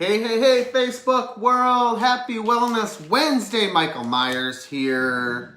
Hey, Facebook world. Happy Wellness Wednesday. Michael Myers here.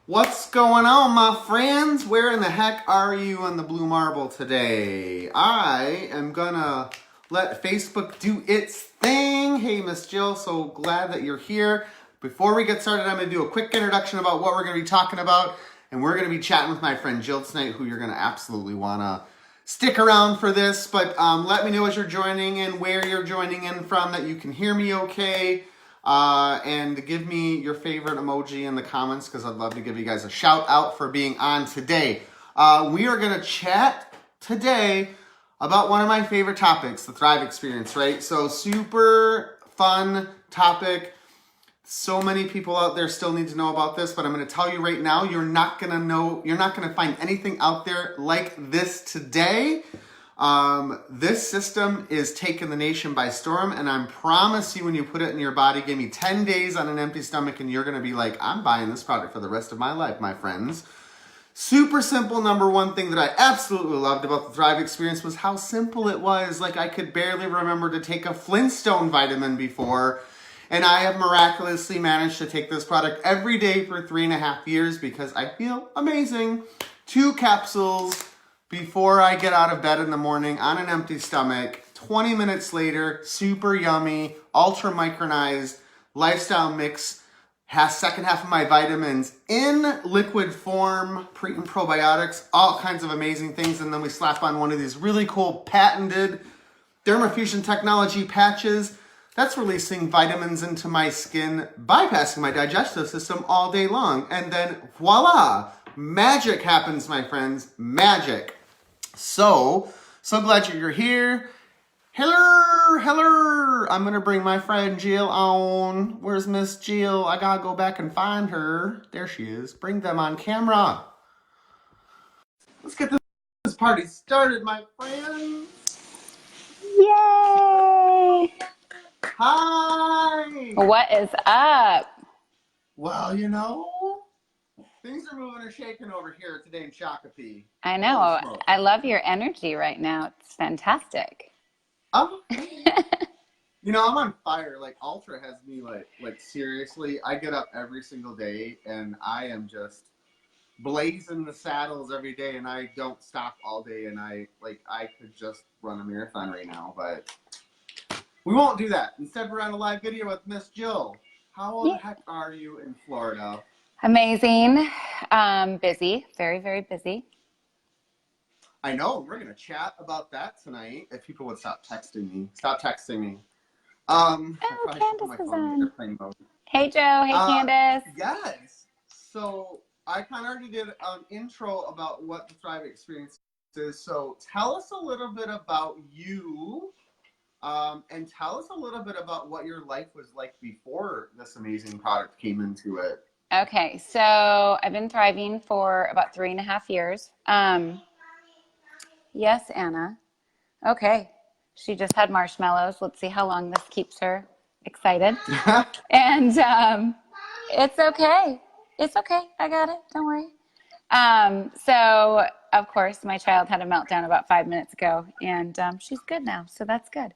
What's going on, my friends? Where in the heck are you on the blue marble today? I am gonna let Facebook do its thing. Hey, Miss Jill, so glad that you're here. Before we get started, I'm gonna do a quick introduction about what we're gonna be talking about. And we're gonna be chatting with my friend Jill tonight, who you're gonna absolutely wanna stick around for this, but let me know as you're joining in, where you're joining in from, that you can hear me okay, and give me your favorite emoji in the comments, because I'd love to give you guys a shout out for being on today. We are going to chat today about one of my favorite topics, the Thrive Experience, right? So super fun topic. So many people out there still need to know about this, but I'm going to tell you right now, you're not going to find anything out there like this today. This system is taking the nation by storm, and I promise you, when you put it in your body, give me 10 days on an empty stomach, and you're going to be like, I'm buying this product for the rest of my life, my friends. Super simple. Number one thing that I absolutely loved about the Thrive Experience was how simple it was. Like, I could barely remember to take a Flintstone vitamin before. And I have miraculously managed to take this product every day for 3.5 years because I feel amazing. 2 capsules before I get out of bed in the morning on an empty stomach. 20 minutes later, super yummy, ultra micronized lifestyle mix. Has second half of my vitamins in liquid form, pre and probiotics, all kinds of amazing things. And then we slap on one of these really cool patented Dermafusion technology patches. That's releasing vitamins into my skin, bypassing my digestive system all day long. And then voila, magic happens, my friends, magic. So glad you're here. Hello. I'm gonna bring my friend Jill on. Where's Miss Jill? I gotta go back and find her. There she is. Bring them on camera. Let's get this party started, my friends. Yay! Hi! What is up? Well, things are moving and shaking over here today in Shakopee. I know. I love your energy right now. It's fantastic. Oh, I'm on fire. Like, Ultra has me, like seriously, I get up every single day and I am just blazing the saddles every day, and I don't stop all day, and I could just run a marathon right now, but we won't do that. Instead, we're on a live video with Miss Jill. How the heck are you in Florida? Amazing. Busy. Very, very busy. I know. We're going to chat about that tonight. If people would stop texting me. Stop texting me. Oh, Candace is on. Hey, Joe. Hey, Candace. Yes. So I kind of already did an intro about what the Thrive Experience is. So tell us a little bit about you. And tell us a little bit about what your life was like before this amazing product came into it. Okay, so I've been thriving for about 3.5 years. Yes, Anna. Okay, she just had marshmallows. Let's see how long this keeps her excited. And it's okay. It's okay. I got it. Don't worry. So, of course, my child had a meltdown about 5 minutes ago, and she's good now, so that's good.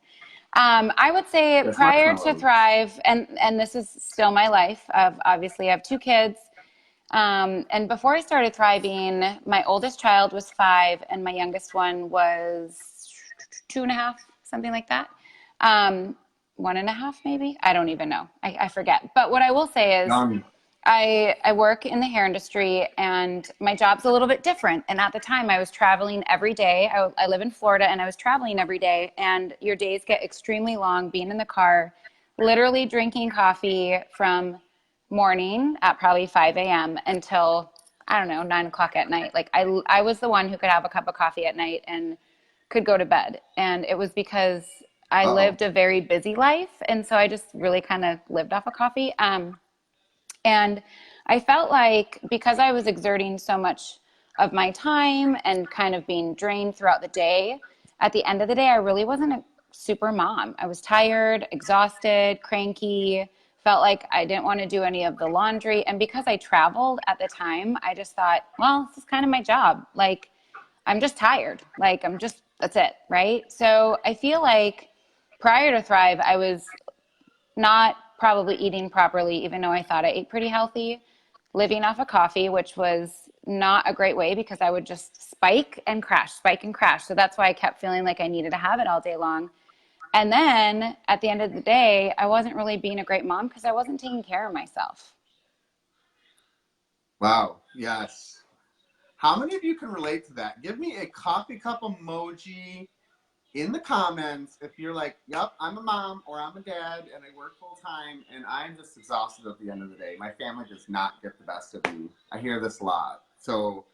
I would say prior to Thrive, and this is still my life, obviously I have 2 kids, and before I started thriving, my oldest child was 5, and my youngest one was 2.5, something like that. 1.5 maybe? I don't even know. I forget. But what I will say is I work in the hair industry, and my job's a little bit different. And at the time, I was traveling every day. I live in Florida, and I was traveling every day. And your days get extremely long being in the car, literally drinking coffee from morning at probably 5 a.m. until, I don't know, 9 o'clock at night. Like I was the one who could have a cup of coffee at night and could go to bed. And it was because I lived a very busy life. And so I just really kind of lived off of coffee. And I felt like because I was exerting so much of my time and kind of being drained throughout the day, at the end of the day, I really wasn't a super mom. I was tired, exhausted, cranky, felt like I didn't want to do any of the laundry. And because I traveled at the time, I just thought, well, this is kind of my job. Like, I'm just tired. Like, that's it, right? So I feel like prior to Thrive, I was not probably eating properly, even though I thought I ate pretty healthy, living off of coffee, which was not a great way because I would just spike and crash, spike and crash. So that's why I kept feeling like I needed to have it all day long. And then at the end of the day, I wasn't really being a great mom because I wasn't taking care of myself. Wow. Yes. How many of you can relate to that? Give me a coffee cup emoji in the comments if you're like, yep, I'm a mom or I'm a dad and I work full time and I'm just exhausted at the end of the day. My family does not get the best of me. I hear this a lot. So,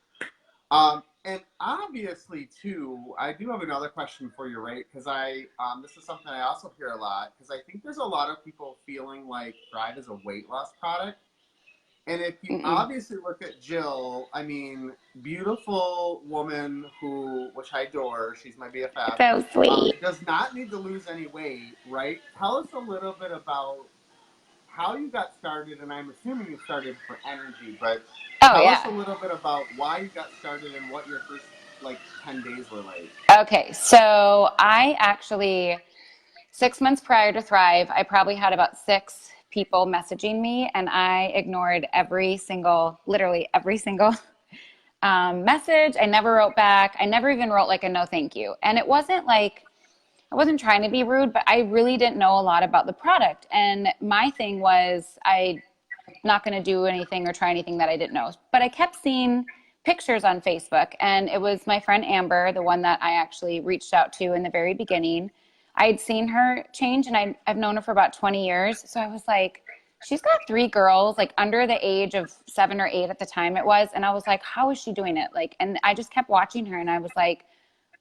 and obviously too, I do have another question for you, right? Because this is something I also hear a lot because I think there's a lot of people feeling like Thrive is a weight loss product. And if you Mm-mm. obviously look at Jill, I mean, beautiful woman which I adore, she's my BFF, So sweet. does not need to lose any weight, right? Tell us a little bit about how you got started, and I'm assuming you started for energy, but Oh, tell us a yeah. little bit about why you got started and what your first, like, 10 days were like. Okay. So I actually, 6 months prior to Thrive, I probably had about six people messaging me, and I ignored literally every single message. I never wrote back. I never even wrote like a no thank you. And it wasn't like I wasn't trying to be rude, but I really didn't know a lot about the product. And my thing was I not going to do anything or try anything that I didn't know. But I kept seeing pictures on Facebook, and it was my friend Amber, the one that I actually reached out to in the very beginning. I had seen her change, and I've known her for about 20 years. So I was like, she's got three girls, like under the age of 7 or 8 at the time it was. And I was like, how is she doing it? Like, and I just kept watching her, and I was like,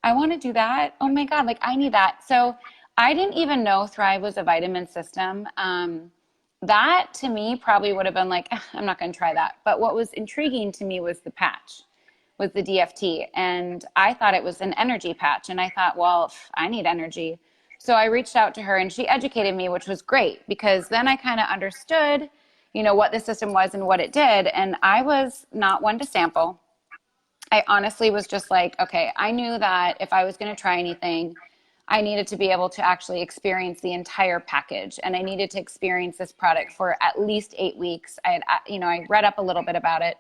I want to do that. Oh my God, like I need that. So I didn't even know Thrive was a vitamin system. That to me probably would have been like, I'm not going to try that. But what was intriguing to me was the patch, was the DFT. And I thought it was an energy patch. And I thought, well, I need energy. So I reached out to her and she educated me, which was great because then I kind of understood, what the system was and what it did. And I was not one to sample. I honestly was just like, okay, I knew that if I was going to try anything, I needed to be able to actually experience the entire package. And I needed to experience this product for at least 8 weeks. I read up a little bit about it.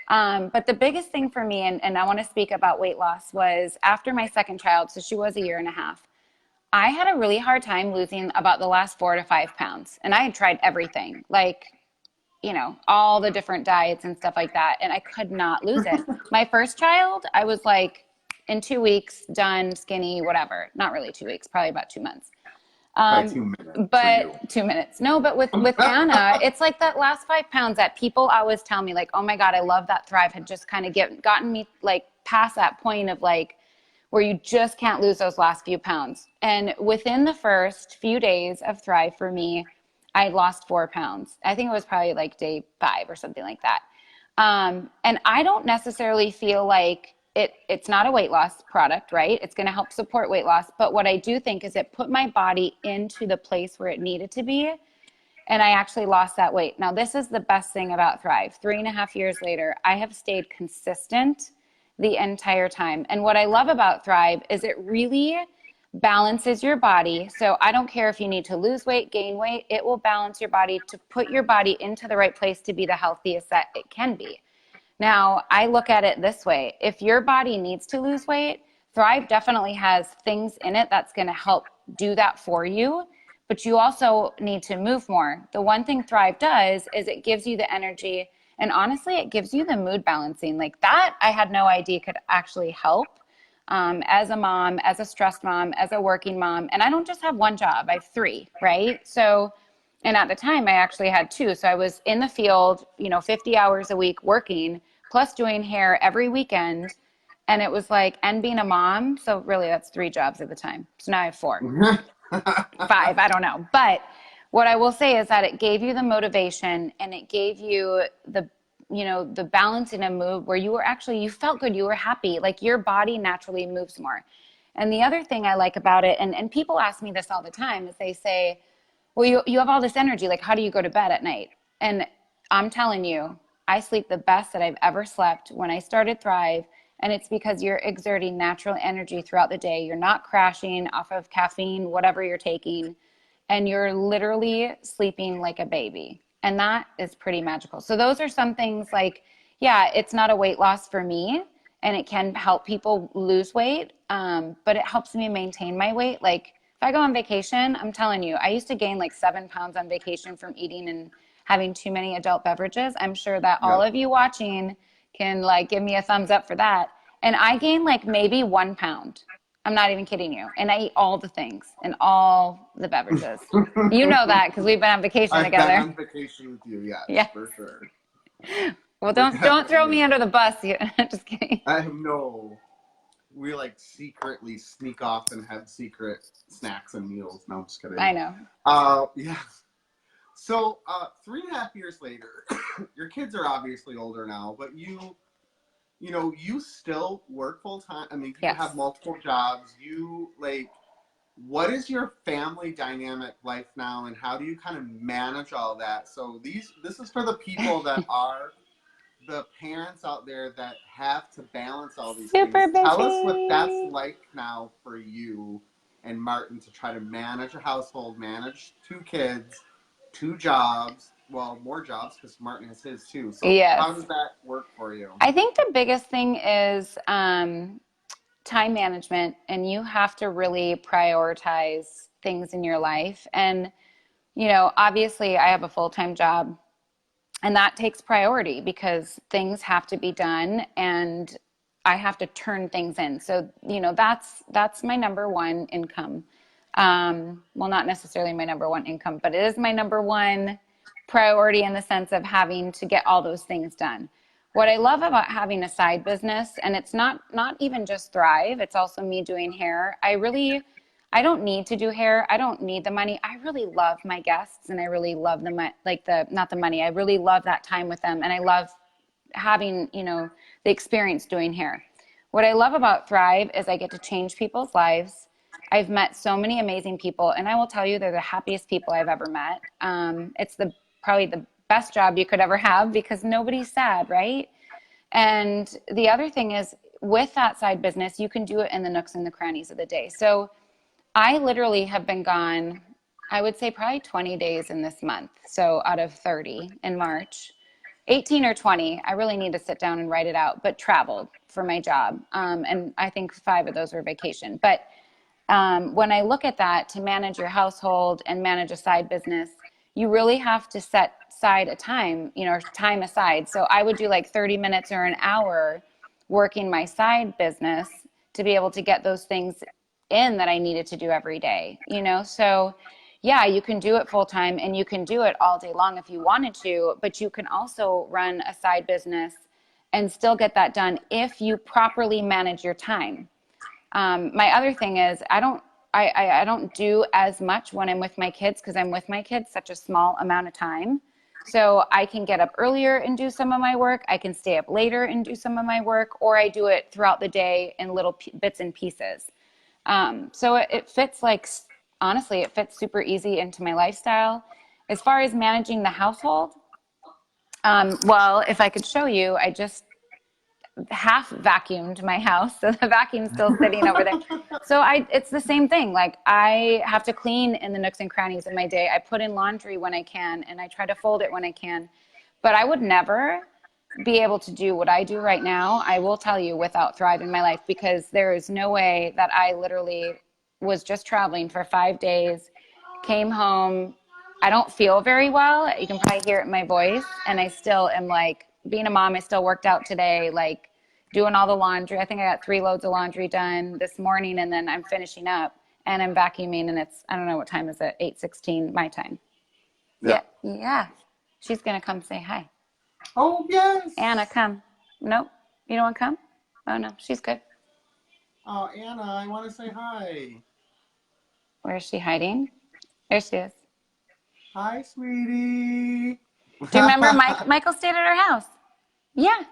But the biggest thing for me, and I want to speak about weight loss, was after my second child, so she was a year and a half, I had a really hard time losing about the last 4 to 5 pounds. And I had tried everything, like all the different diets and stuff like that. And I could not lose it. My first child, I was like, in 2 weeks, done, skinny, whatever. Not really 2 weeks, probably about 2 months. Probably Um, 2 minutes for you. but 2 minutes. No, but with Anna, it's like that last 5 pounds that people always tell me, like, oh my God, I love that Thrive had just kind of gotten me like past that point of like where you just can't lose those last few pounds. And within the first few days of Thrive for me, I lost 4 pounds. I think it was probably like day 5 or something like that. And I don't necessarily feel like it's not a weight loss product, right? It's going to help support weight loss. But what I do think is it put my body into the place where it needed to be. And I actually lost that weight. Now, this is the best thing about Thrive. 3.5 years later, I have stayed consistent the entire time. And what I love about Thrive is it really balances your body. So I don't care if you need to lose weight, gain weight, it will balance your body to put your body into the right place to be the healthiest that it can be. Now, I look at it this way. If your body needs to lose weight, Thrive definitely has things in it that's going to help do that for you, but you also need to move more. The one thing Thrive does is it gives you the energy, and honestly, it gives you the mood balancing. Like that, I had no idea could actually help as a mom, as a stressed mom, as a working mom. And I don't just have one job, I have three, right? So, and at the time I actually had two. So I was in the field, 50 hours a week working, plus doing hair every weekend. And it was like, and being a mom. So really that's 3 jobs at the time. So now I have 4, 5, I don't know. But what I will say is that it gave you the motivation and it gave you the balance in a mood where you felt good, you were happy, like your body naturally moves more. And the other thing I like about it, and people ask me this all the time, is they say, well, you have all this energy, like how do you go to bed at night? And I'm telling you, I sleep the best that I've ever slept when I started Thrive. And it's because you're exerting natural energy throughout the day. You're not crashing off of caffeine, whatever you're taking, and you're literally sleeping like a baby. And that is pretty magical. So those are some things like, yeah, it's not a weight loss for me, and it can help people lose weight, but it helps me maintain my weight. Like if I go on vacation, I'm telling you, I used to gain like 7 pounds on vacation from eating and having too many adult beverages. I'm sure that all Yep. of you watching can like give me a thumbs up for that. And I gained like maybe 1 pound. I'm not even kidding you. And I eat all the things and all the beverages. You know that because we've been on vacation I've been together. on vacation with you, yes, Yeah. for sure. Well, For don't throw me definitely. under the bus. Just kidding. I know. We like secretly sneak off and have secret snacks and meals. No, I'm just kidding. I know. Yeah. So, 3.5 years later, your kids are obviously older now, but you still work full time. I mean, you Yes. have multiple jobs. What is your family dynamic like now, and how do you kind of manage all that? So this is for the people that are the parents out there that have to balance all these Super things. Tell us what that's busy. like now for you and Martin to try to manage a household, manage 2 kids, 2 jobs, well, more jobs because Martin has his too. So Yes. how does that work for you? I think the biggest thing is time management, and you have to really prioritize things in your life. And, obviously, I have a full time job, and that takes priority because things have to be done and I have to turn things in. So, that's my number one income. Well, not necessarily my number one income, but it is my number one priority in the sense of having to get all those things done. What I love about having a side business, and it's not even just Thrive, it's also me doing hair. I don't need to do hair. I don't need the money. I really love my guests, and I really love them, like not the money. I really love that time with them, and I love having, the experience doing hair. What I love about Thrive is I get to change people's lives. I've met so many amazing people, and I will tell you, they're the happiest people I've ever met. It's probably the best job you could ever have because nobody's sad, right? And the other thing is, with that side business, you can do it in the nooks and the crannies of the day. So I literally have been gone, I would say probably 20 days in this month. So out of 30 in March, 18 or 20, I really need to sit down and write it out, but traveled for my job. And I think 5 of those were vacation. But when I look at that, to manage your household and manage a side business, you really have to set aside a time, or time aside. So I would do like 30 minutes or an hour working my side business to be able to get those things in that I needed to do every day, So yeah, you can do it full time and you can do it all day long if you wanted to, but you can also run a side business and still get that done if you properly manage your time. My other thing is I don't do as much when I'm with my kids because I'm with my kids such a small amount of time. So I can get up earlier and do some of my work. I can stay up later and do some of my work, or I do it throughout the day in little bits and pieces. So it fits honestly, it fits super easy into my lifestyle. As far as managing the household, well, if I could show you, I just half vacuumed my house. So the vacuum's still sitting over there. So it's the same thing. Like I have to clean in the nooks and crannies of my day. I put in laundry when I can, and I try to fold it when I can. But I would never be able to do what I do right now, I will tell you, without Thrive in my life, because there is no way that I literally was just traveling for 5 days, came home. I don't feel very well. You can probably hear it in my voice. And I still am like, being a mom, I still worked out today, like doing all the laundry. I think I got 3 loads of laundry done this morning, and then I'm finishing up and I'm vacuuming, and it's, I don't know what time is it, 8:16 my time. Yeah. Yeah. She's going to come say hi. Oh, yes. Anna, come. Nope. You don't want to come? Oh, no. She's good. Oh, Anna, I want to say hi. Where is she hiding? There she is. Hi, sweetie. Do you remember Michael stayed at our house? Yeah.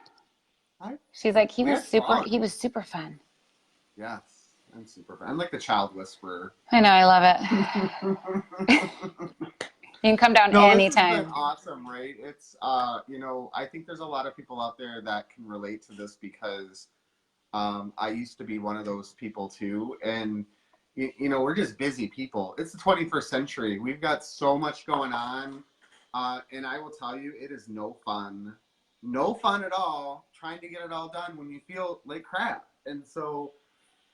Hi. She's like, he We was had fun. super fun. Yes, I'm super fun. I'm like the child whisperer. I know. I love it. You can come down anytime. This has been awesome, right? It's, I think there's a lot of people out there that can relate to this because I used to be one of those people too. And, you know, we're just busy people. It's the 21st century. We've got so much going on. And I will tell you, it is no fun. No fun at all trying to get it all done when you feel like crap. And so,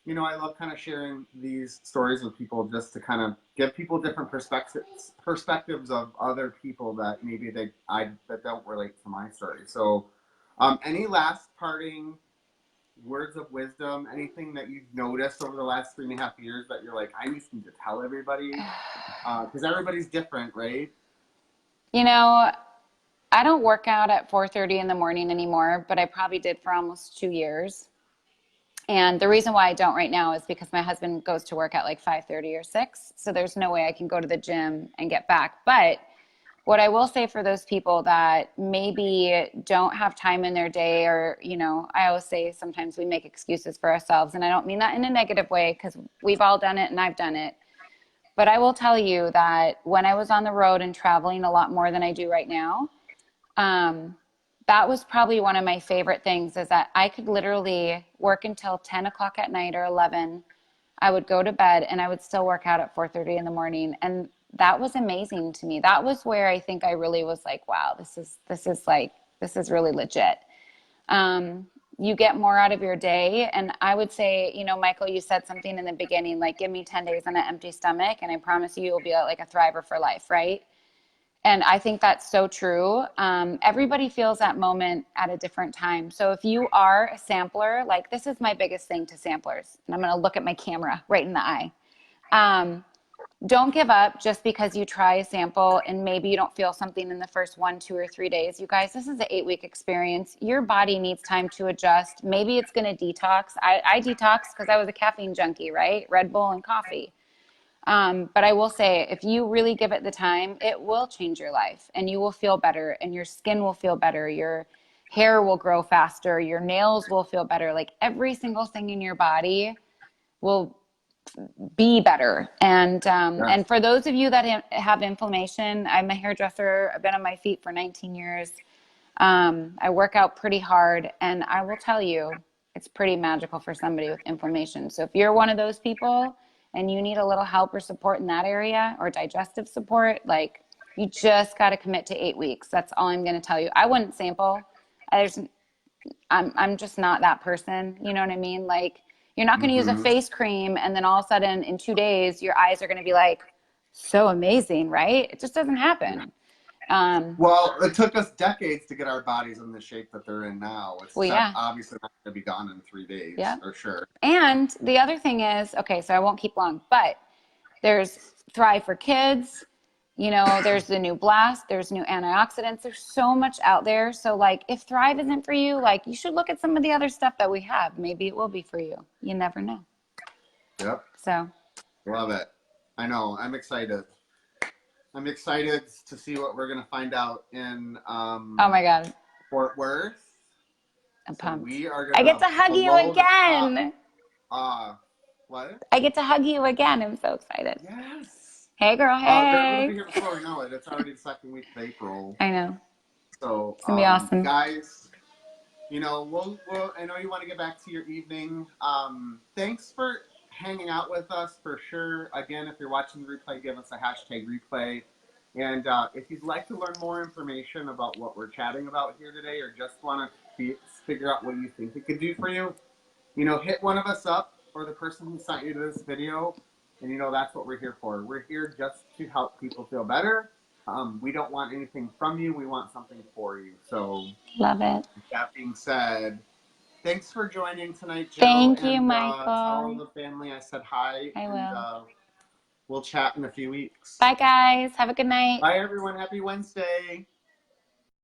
you know, I love kind of sharing these stories with people just to kind of give people different perspectives of other people that maybe that don't relate to my story. So, any last parting words of wisdom? Anything that you've noticed over the last 3.5 years that you're like, I just need to tell everybody? Because everybody's different, right? You know, I don't work out at 4:30 in the morning anymore, but I probably did for almost 2 years. And the reason why I don't right now is because my husband goes to work at like 5:30 or 6. So there's no way I can go to the gym and get back. But what I will say for those people that maybe don't have time in their day, or, you know, I always say sometimes we make excuses for ourselves. And I don't mean that in a negative way, because we've all done it and I've done it. But I will tell you that when I was on the road and traveling a lot more than I do right now, that was probably one of my favorite things, is that I could literally work until 10 o'clock at night or 11. I would go to bed and I would still work out at 4:30 in the morning. And that was amazing to me. That was where I think I really was like, wow, this is really legit. You get more out of your day. And I would say, you know, Michael, you said something in the beginning, like, give me 10 days on an empty stomach and I promise you, you'll be like a thriver for life, right? And I think that's so true. Everybody feels that moment at a different time. So if you are a sampler, like, this is my biggest thing to samplers, and I'm going to look at my camera right in the eye. Don't give up just because you try a sample and maybe you don't feel something in the first 1, 2, or 3 days. You guys, this is an 8-week experience. Your body needs time to adjust. Maybe it's going to detox. I detox because I was a caffeine junkie, right? Red Bull and coffee. But I will say, if you really give it the time, it will change your life and you will feel better and your skin will feel better. Your hair will grow faster. Your nails will feel better. Like, every single thing in your body will be better. And for those of you that have inflammation, I'm a hairdresser. I've been on my feet for 19 years. I work out pretty hard, and I will tell you, it's pretty magical for somebody with inflammation. So if you're one of those people and you need a little help or support in that area, or digestive support, like, you just got to commit to 8 weeks. That's all I'm going to tell you. I wouldn't sample. I'm just not that person. You know what I mean? Like, you're not going to use a face cream and then all of a sudden in 2 days, your eyes are going to be like, so amazing, right? It just doesn't happen. Well, it took us decades to get our bodies in the shape that they're in now. It's obviously not going to be gone in 3 days, for sure. And the other thing is, okay, so I won't keep long, but there's Thrive for Kids. You know, there's the new Blast, there's new antioxidants. There's so much out there. So, like, if Thrive isn't for you, like, you should look at some of the other stuff that we have. Maybe it will be for you. You never know. Yep. So. Love it. I know. I'm excited. I'm excited to see what we're going to find out in oh my God. Fort Worth. I'm pumped. We are I get to hug you again. What? I get to hug you again. I'm so excited. Yes. Hey, girl. Hey. We'll be here before we know it. It's already the second week of April. I know. So it's gonna be awesome, guys. You know, we'll. I know you want to get back to your evening. Thanks for hanging out with us, for sure. Again, if you're watching the replay, give us a #replay. And if you'd like to learn more information about what we're chatting about here today, or just want to figure out what you think it could do for you, you know, hit one of us up, or the person who sent you this video. And, you know, that's what we're here for. We're here just to help people feel better. We don't want anything from you. We want something for you. So, love it. That being said, thanks for joining tonight, Jill. Thank you, Michael. Tell the family I said hi. I will. We'll chat in a few weeks. Bye, guys. Have a good night. Bye, everyone. Happy Wednesday.